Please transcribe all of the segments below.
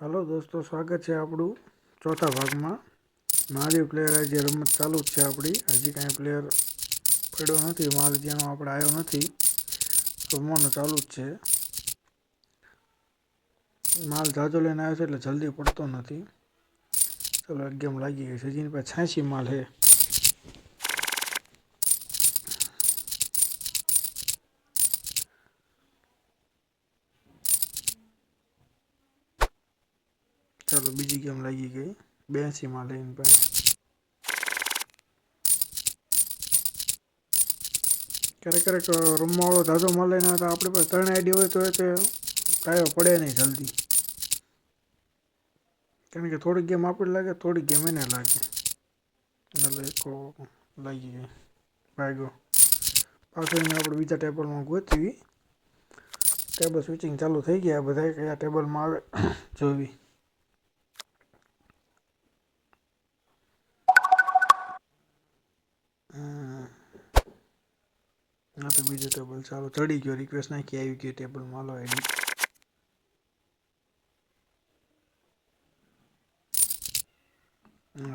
Hello दोस्तों, स्वागत है आपणु चौथा भाग में। महादेव प्लेयर आज रमत चालू है अपनी। हजी कई प्लेयर पड़ो नहीं, माल ज्यां आप आयो नहीं, रमवा चालू है। माल जाजो लैने आयो एटले जल्दी पड़तो नहीं। चलो एक गेम लागी गई है। हजी पर 86 माल है। चलो बीजी गेम लागी गई। 82 माल है इन पर। क्यारेक क्यारेक रमवा वाळो जाजो माल लईने आवे तो आपणे पासे 3 आईडी होय तो टायो पड़े नहीं जल्दी। कारण के थोड़ी गेम आपणे लागे, थोड़ी गेम एने लागे। એટલે કો લાગી ગઈ ભાગ્યો પાછો એને આપણે બીજા ટેબલમાં ગોતવી। ટેબલ સ્વિચિંગ ચાલુ થઈ ગયા બધા કયા ટેબલમાં આવે જોવી। હા તો બીજું ટેબલ ચાલુ ચડી ગયો। રિક્વેસ્ટ નાખી આવી ગઈ ટેબલમાં। હાલો આઈડી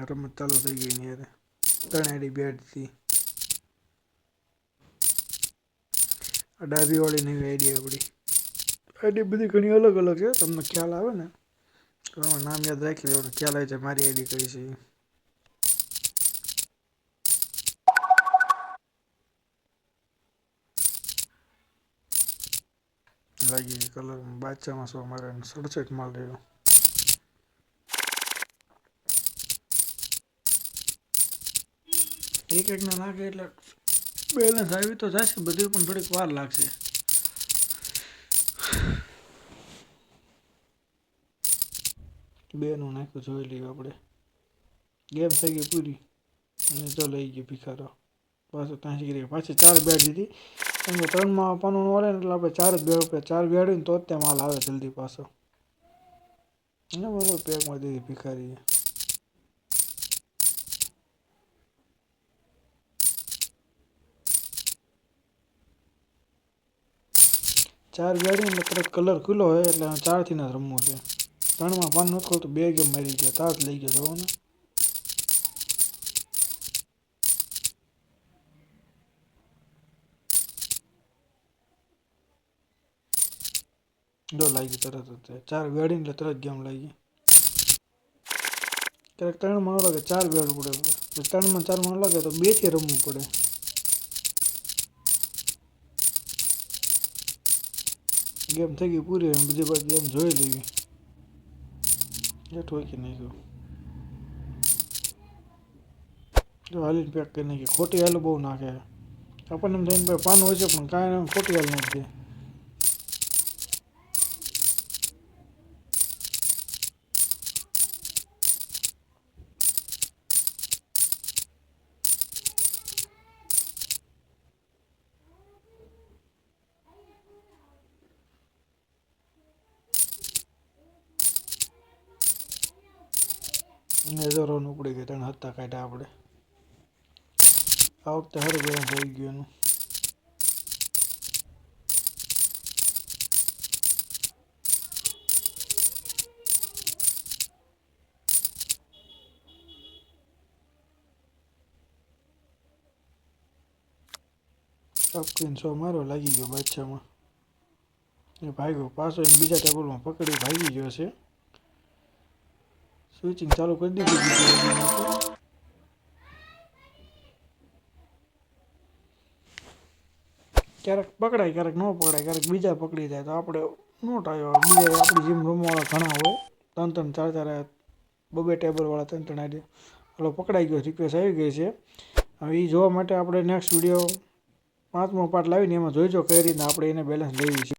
રમત ચાલુ થઈ ગઈ ની અરે 3 આઈડી બેડ थी। डाबी वाली नवी आईडी अपनी। आईडी बधी घनी अलग अलग है, तमने ख्याल आवे ने तो नाम याद राखी लो, ख्याल आवे जे मारी आईडी कई छे। लागी कलर बादशाह में 100 मारे 67 माल रह्यो। एक एक ना नाखे એટલે બેલેન્સ આવી તો જશે બધી, પણ થોડીક વાર લાગશે। બે નું નાખ્યું જોઈ લઈએ આપણે। गेम થઈ ગઈ પૂરી અને તો લઈ ગયો ભિખારો પાછો ત્યાં કરી પાછી 4 બેડ દીધી। કેમ કે 3 માં પાનું વાળે એટલે આપણે 4 જ બેડ ઉપર 4 બેડ હોય તો જ તે માલ આવે જલ્દી પાછો। એને બોલો પેક માં દીધી ભિખારી। 4 બેડ ને તરત કલર ખુલ્લો હોય એટલે 4 થી ના રમવું છે। 3 માં પાન નતો તો 2 ગેમ મારી ગયો તાજ લઈ ગયો જોવો ને। दो लागी तरत होते 4 बेड એટલે તરત ગેમ લાગી। ક્યારેક 3 માં લાગે 4 બેડ પડે, 3 માં 4 માં લાગે તો 2 થી રમવું પડે। गेम થઈ ગઈ પૂરી અને બીજી બાદ ગેમ જોઈ લેવી। જે ઠોકી નાખ્યો જો હાલીને પેક કરી નાખી। ખોટી હાલ બહુ નાખે આપણને એમ થઈને ભાઈ પાન હોય છે પણ કાંઈ નહીં, ખોટી હાલ નાખી દે। નજરો ઉપડી ગઈ તને હતા કાઢ્યા આપણે। આ વખતે હર ગેમ થઈ ગયું એનું। સ્ક્રીન શો મારો લાગી ગયો બાદશાહમાં। એ ભાગ્યો પાછો એને બીજા ટેબલમાં પકડી ભાગી ગયો છે। સ્વિચિંગ ચાલુ કરી દીધું। ક્યારેક પકડાય ક્યારેક ન પકડાય, ક્યારેક બીજા પકડી જાય તો આપણે નોટ આવ્યો। બીજા આપણી જીમ રમવાવાળા ઘણા હોય 3 3 4 4 બબે ટેબલવાળા 3 3 આઈડી। હલો પકડાઈ ગયો, રિક્વેસ્ટ આવી ગઈ છે। હવે એ જોવા માટે આપણે નેક્સ્ટ વિડીયો 5મો પાર્ટ લાવીને એમાં જોઈજો કઈ રીતના આપણે એને બેલેન્સ લેવી છે।